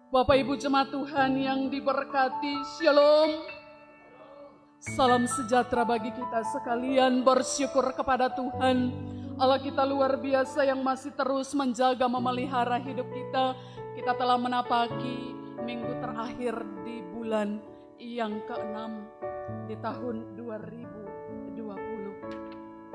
Bapak Ibu jemaat Tuhan yang diberkati, Shalom. Salam sejahtera bagi kita sekalian, bersyukur kepada Tuhan Allah kita luar biasa yang masih terus menjaga memelihara hidup kita. Kita telah menapaki minggu terakhir di bulan yang ke-6 di tahun 2020.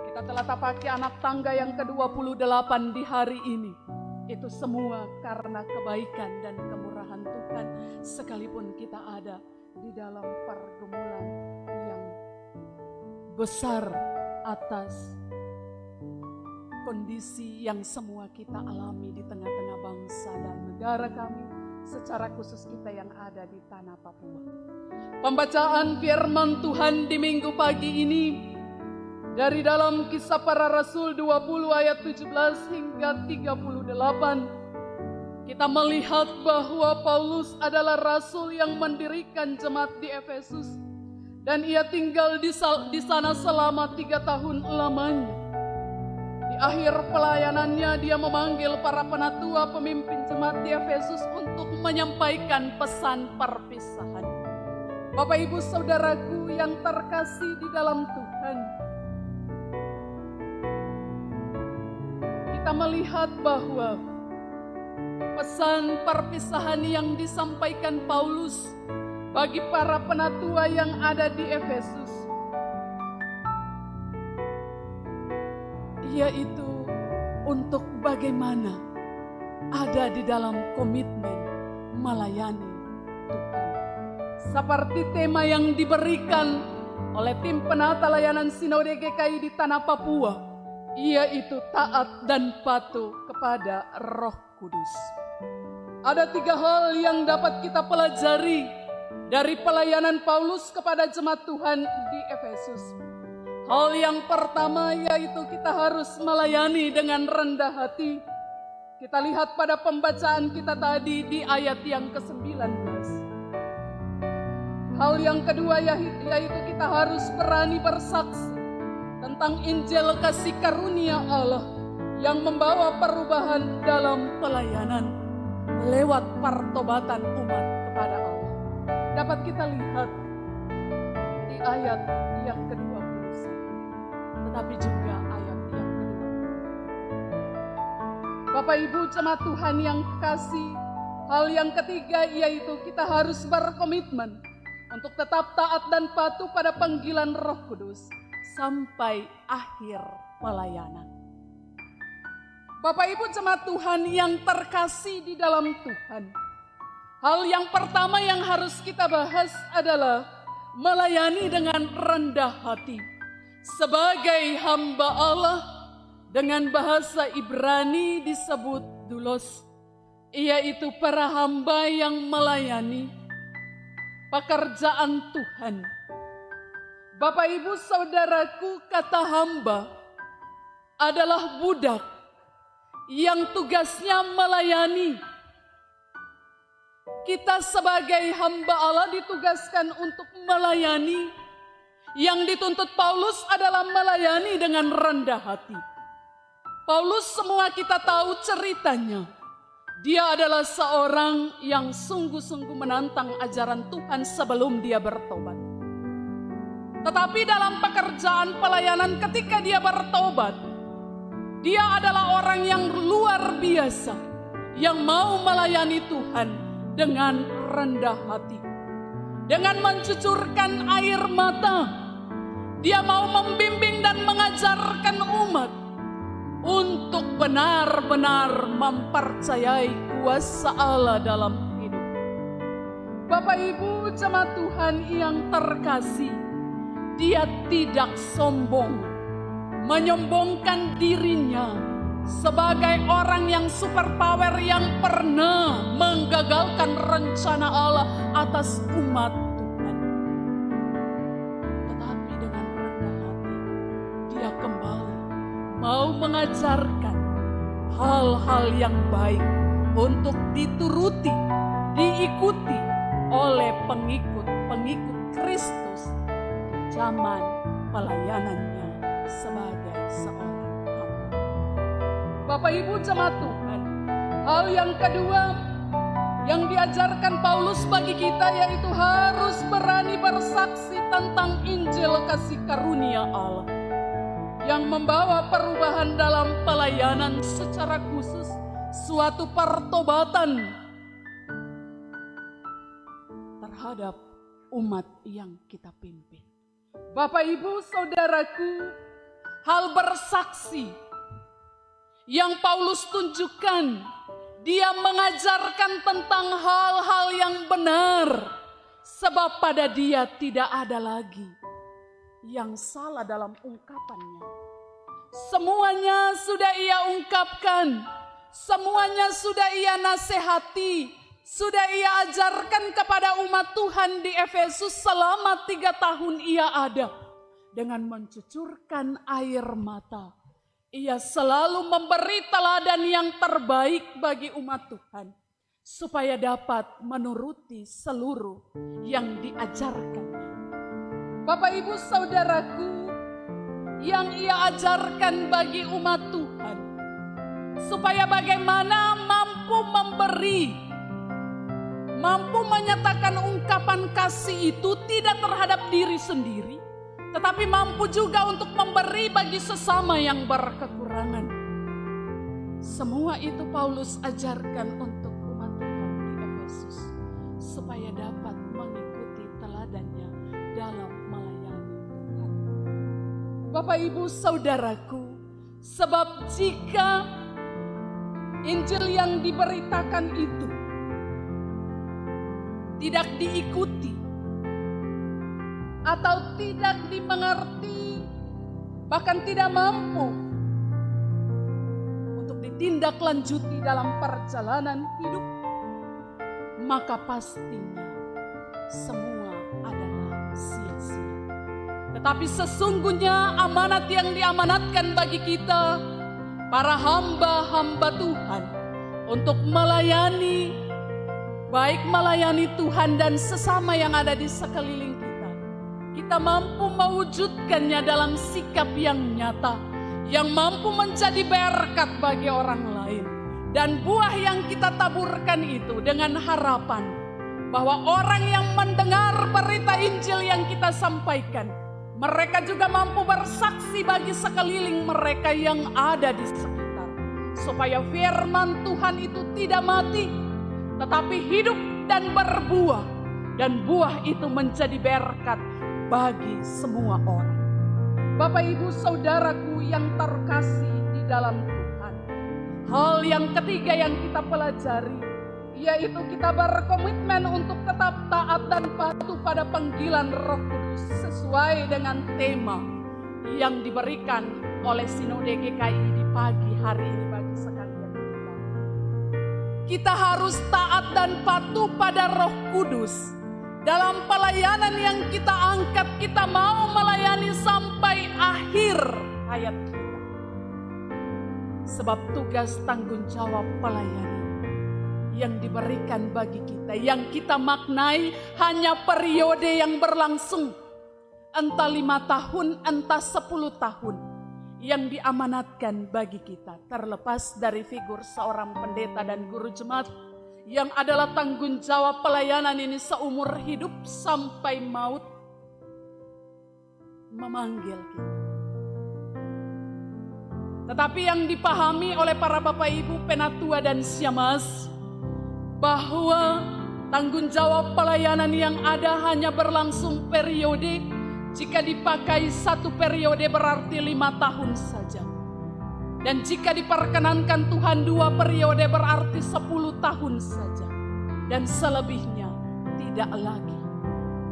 Kita telah tapaki anak tangga yang ke-28 di hari ini. Itu semua karena kebaikan dan kemurahan Tuhan, sekalipun kita ada di dalam pergumulan yang besar atas kondisi yang semua kita alami di tengah-tengah bangsa dan negara kami, secara khusus kita yang ada di tanah Papua. Pembacaan firman Tuhan di minggu pagi ini dari dalam Kisah Para Rasul 20 ayat 17 hingga 38, kita melihat bahwa Paulus adalah rasul yang mendirikan jemaat di Efesus dan ia tinggal di sana selama 3 tahun lamanya. Di akhir pelayanannya dia memanggil para penatua pemimpin jemaat di Efesus untuk menyampaikan pesan perpisahan. Bapak Ibu Saudaraku yang terkasih di dalam Tuhan, kita melihat bahwa pesan perpisahan yang disampaikan Paulus bagi para penatua yang ada di Efesus, yaitu untuk bagaimana ada di dalam komitmen melayani Tuhan. Seperti tema yang diberikan oleh tim penata layanan Sinode GKI di tanah Papua, yaitu taat dan patuh kepada Roh Kudus. Ada 3 hal yang dapat kita pelajari dari pelayanan Paulus kepada jemaat Tuhan di Efesus. Hal yang pertama yaitu kita harus melayani dengan rendah hati. Kita lihat pada pembacaan kita tadi di ayat yang ke-19. Hal yang kedua yaitu kita harus berani bersaksi tentang Injil kasih karunia Allah yang membawa perubahan dalam pelayanan lewat pertobatan umat kepada Allah. Dapat kita lihat di ayat yang ke-21, tetapi juga ayat yang ke-20. Bapak Ibu jemaat Tuhan yang kasih, hal yang ketiga yaitu kita harus berkomitmen untuk tetap taat dan patuh pada panggilan Roh Kudus sampai akhir pelayanan. Bapak Ibu jemaat Tuhan yang terkasih di dalam Tuhan, hal yang pertama yang harus kita bahas adalah melayani dengan rendah hati. Sebagai hamba Allah, dengan bahasa Ibrani disebut doulos, yaitu para hamba yang melayani pekerjaan Tuhan. Bapak Ibu Saudaraku, kata hamba adalah budak yang tugasnya melayani. Kita sebagai hamba Allah ditugaskan untuk melayani. Yang dituntut Paulus adalah melayani dengan rendah hati. Paulus semua kita tahu ceritanya. Dia adalah seorang yang sungguh-sungguh menantang ajaran Tuhan sebelum dia bertobat. Tetapi dalam pekerjaan pelayanan ketika dia bertobat, dia adalah orang yang luar biasa, yang mau melayani Tuhan dengan rendah hati. Dengan mencucurkan air mata, dia mau membimbing dan mengajarkan umat untuk benar-benar mempercayai kuasa Allah dalam hidup. Bapak Ibu jemaat Tuhan yang terkasih, dia tidak sombong, menyombongkan dirinya sebagai orang yang super power yang pernah menggagalkan rencana Allah atas umat Tuhan. Tetapi dengan rendah hati, dia kembali mau mengajarkan hal-hal yang baik untuk dituruti, diikuti oleh pengikut-pengikut Kristus di zaman pelayanannya sebagai seorang hamba. Bapak Ibu jemaat Tuhan, hal yang kedua yang diajarkan Paulus bagi kita, yaitu harus berani bersaksi tentang Injil kasih karunia Allah yang membawa perubahan dalam pelayanan, secara khusus suatu pertobatan terhadap umat yang kita pimpin. Bapak, Ibu, Saudaraku, hal bersaksi yang Paulus tunjukkan, dia mengajarkan tentang hal-hal yang benar, sebab pada dia tidak ada lagi yang salah dalam ungkapannya. Semuanya sudah ia ungkapkan, semuanya sudah ia nasihati, sudah ia ajarkan kepada umat Tuhan di Efesus selama 3 tahun ia ada. Dengan mencucurkan air mata, ia selalu memberi teladan yang terbaik bagi umat Tuhan, supaya dapat menuruti seluruh yang diajarkan. Bapak, Ibu, Saudaraku, yang ia ajarkan bagi umat Tuhan, supaya bagaimana mampu memberi, mampu menyatakan ungkapan kasih itu tidak terhadap diri sendiri, tetapi mampu juga untuk memberi bagi sesama yang berkekurangan. Semua itu Paulus ajarkan untuk umat Tuhan di Efesus, supaya dapat mengikuti teladannya dalam melayani Tuhan. Bapak, Ibu, Saudaraku, sebab jika Injil yang diberitakan itu tidak diikuti atau tidak dimengerti, bahkan tidak mampu untuk ditindaklanjuti dalam perjalanan hidup, maka pastinya semua adalah sia-sia. Tetapi sesungguhnya amanat yang diamanatkan bagi kita, para hamba-hamba Tuhan, untuk melayani, baik melayani Tuhan dan sesama yang ada di sekeliling kita, kita mampu mewujudkannya dalam sikap yang nyata, yang mampu menjadi berkat bagi orang lain. Dan buah yang kita taburkan itu dengan harapan bahwa orang yang mendengar berita Injil yang kita sampaikan, mereka juga mampu bersaksi bagi sekeliling mereka yang ada di sekitar, supaya firman Tuhan itu tidak mati, tetapi hidup dan berbuah, dan buah itu menjadi berkat bagi semua orang. Bapak, Ibu, Saudaraku yang terkasih di dalam Tuhan, hal yang ketiga yang kita pelajari, yaitu kita berkomitmen untuk tetap taat dan patuh pada panggilan Roh Kudus sesuai dengan tema yang diberikan oleh Sinode GKI di pagi hari ini bagi sekalian kita. Kita harus taat dan patuh pada Roh Kudus. Dalam pelayanan yang kita angkat, kita mau melayani sampai akhir hayat kita. Sebab tugas tanggung jawab pelayanan yang diberikan bagi kita, yang kita maknai hanya periode yang berlangsung, entah 5 tahun, entah 10 tahun, yang diamanatkan bagi kita, terlepas dari figur seorang pendeta dan guru jemaat, yang adalah tanggung jawab pelayanan ini seumur hidup sampai maut memanggil kita. Tetapi yang dipahami oleh para Bapak Ibu Penatua dan Syamasi, bahwa tanggung jawab pelayanan yang ada hanya berlangsung periode. Jika dipakai 1 periode berarti 5 tahun saja. Dan jika diperkenankan Tuhan 2 periode berarti 10 tahun saja. Dan selebihnya tidak lagi.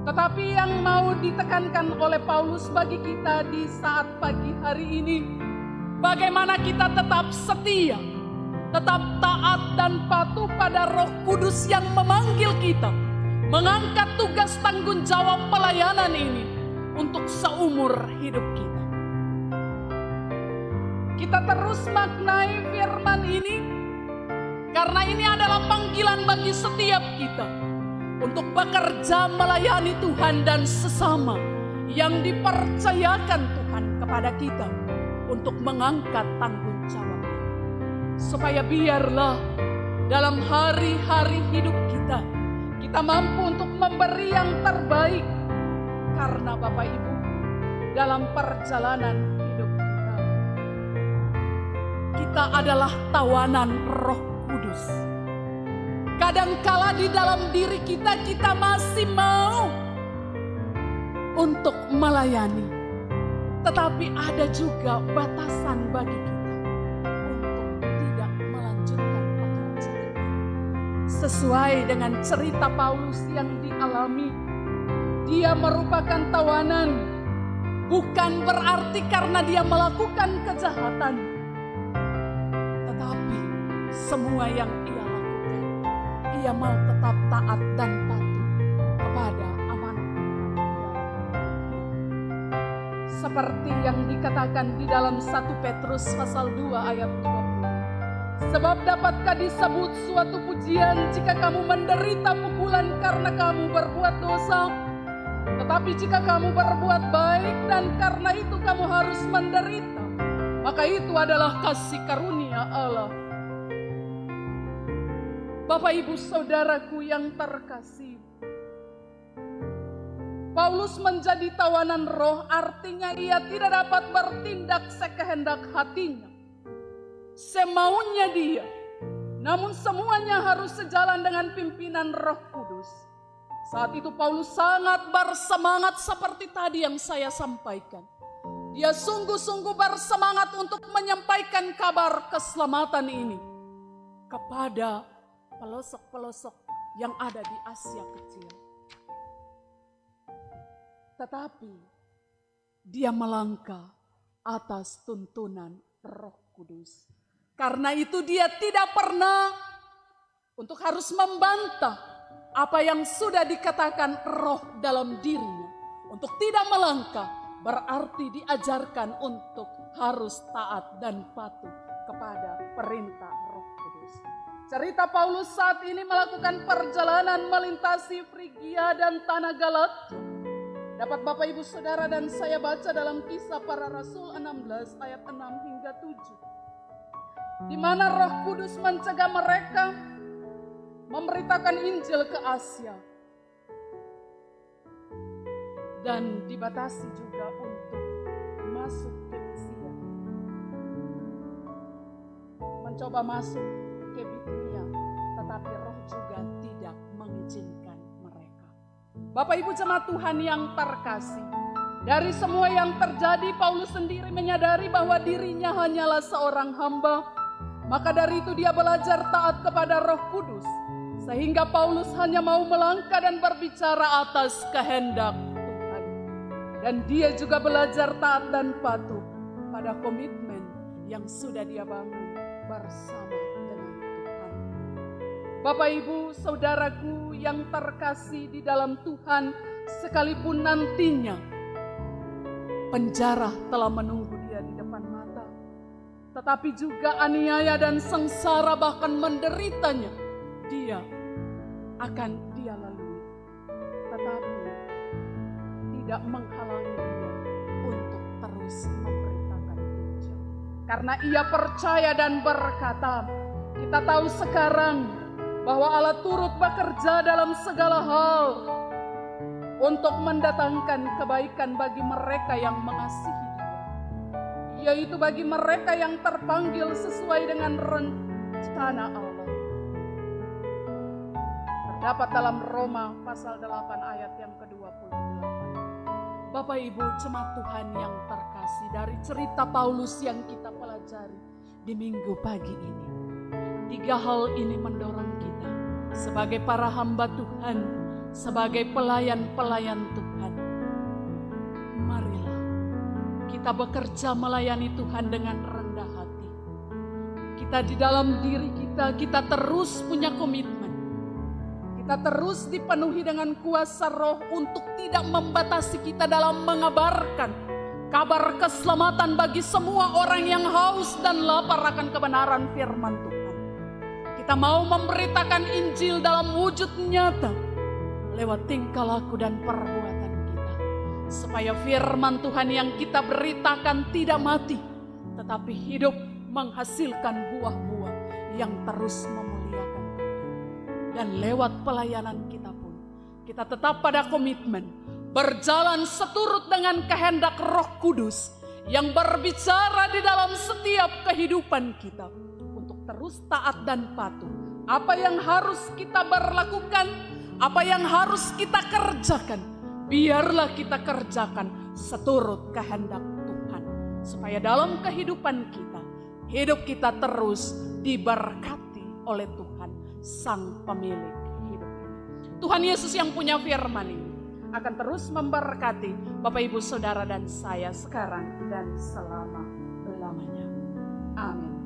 Tetapi yang mau ditekankan oleh Paulus bagi kita di saat pagi hari ini, bagaimana kita tetap setia, tetap taat dan patuh pada Roh Kudus yang memanggil kita, mengangkat tugas tanggung jawab pelayanan ini untuk seumur hidup kita. Kita terus maknai firman ini, karena ini adalah panggilan bagi setiap kita untuk bekerja melayani Tuhan dan sesama yang dipercayakan Tuhan kepada kita untuk mengangkat tanggung jawab. Supaya biarlah dalam hari-hari hidup kita. Kita mampu untuk memberi yang terbaik karena Bapak Ibu dalam perjalanan hidup kita adalah tawanan Roh Kudus. Kadangkala di dalam diri kita masih mau untuk melayani, tetapi ada juga batasan bagi kita untuk tidak melanjutkan pekerjaan. Sesuai dengan cerita Paulus yang dialami, dia merupakan tawanan, bukan berarti karena dia melakukan kejahatan, tetapi semua yang ia lakukan, ia mau tetap taat dan patuh kepada amanat. Seperti yang dikatakan di dalam 1 Petrus pasal 2 ayat 20. Sebab dapatkah disebut suatu pujian jika kamu menderita pukulan karena kamu berbuat dosa? Tetapi jika kamu berbuat baik dan karena itu kamu harus menderita, maka itu adalah kasih karunia Allah. Bapak Ibu Saudaraku yang terkasih, Paulus menjadi tawanan roh, artinya ia tidak dapat bertindak sekehendak hatinya, semaunya dia. Namun semuanya harus sejalan dengan pimpinan Roh Kudus. Saat itu Paulus sangat bersemangat seperti tadi yang saya sampaikan. Dia sungguh-sungguh bersemangat untuk menyampaikan kabar keselamatan ini kepada pelosok-pelosok yang ada di Asia Kecil. Tetapi dia melangkah atas tuntunan Roh Kudus. Karena itu dia tidak pernah untuk harus membantah apa yang sudah dikatakan roh dalam dirinya. Untuk tidak melangkah berarti diajarkan untuk harus taat dan patuh kepada perintah Roh Kudus. Cerita Paulus saat ini melakukan perjalanan melintasi Frigia dan tanah Galatia. Dapat Bapak Ibu Saudara dan saya baca dalam Kisah Para Rasul 16 ayat 6 hingga 7. Di mana Roh Kudus mencegah mereka memberitakan Injil ke Asia. Dan dibatasi juga untuk masuk ke Misia. Mencoba masuk ke Bitinia, tetapi Roh juga tidak mengizinkan mereka. Bapak Ibu jemaat Tuhan yang terkasih, dari semua yang terjadi Paulus sendiri menyadari bahwa dirinya hanyalah seorang hamba. Maka dari itu dia belajar taat kepada Roh Kudus. Sehingga Paulus hanya mau melangkah dan berbicara atas kehendak Tuhan. Dan dia juga belajar taat dan patuh pada komitmen yang sudah dia bangun bersama dengan Tuhan. Bapak Ibu Saudaraku yang terkasih di dalam Tuhan, sekalipun nantinya penjara telah menunggu dia di depan mata, tetapi juga aniaya dan sengsara bahkan menderitanya dia akan dia lalui, tetapi tidak menghalangi dia untuk terus memberitakan Injil. Karena ia percaya dan berkata, kita tahu sekarang bahwa Allah turut bekerja dalam segala hal untuk mendatangkan kebaikan bagi mereka yang mengasihi Dia, yaitu bagi mereka yang terpanggil sesuai dengan rencana Allah. Terdapat dalam Roma pasal 8 ayat yang ke-28. Bapak Ibu jemaat Tuhan yang terkasih, dari cerita Paulus yang kita pelajari di minggu pagi ini, 3 hal ini mendorong kita sebagai para hamba Tuhan, sebagai pelayan-pelayan Tuhan. Marilah kita bekerja melayani Tuhan dengan rendah hati. Kita di dalam diri kita terus punya komitmen. Kita terus dipenuhi dengan kuasa Roh untuk tidak membatasi kita dalam mengabarkan kabar keselamatan bagi semua orang yang haus dan lapar akan kebenaran firman Tuhan. Kita mau memberitakan Injil dalam wujud nyata lewat tingkah laku dan perbuatan kita, supaya firman Tuhan yang kita beritakan tidak mati, tetapi hidup menghasilkan buah-buah yang terus memuliakan dan lewat pelayanan kita pun, kita tetap pada komitmen berjalan seturut dengan kehendak Roh Kudus yang berbicara di dalam setiap kehidupan kita untuk terus taat dan patuh. Apa yang harus kita berlakukan, apa yang harus kita kerjakan, biarlah kita kerjakan seturut kehendak Tuhan. Supaya dalam kehidupan kita, hidup kita terus diberkati oleh Tuhan, Sang Pemilik hidup ini. Tuhan Yesus yang punya firman ini akan terus memberkati Bapak Ibu Saudara dan saya sekarang dan selama-lamanya. Amin.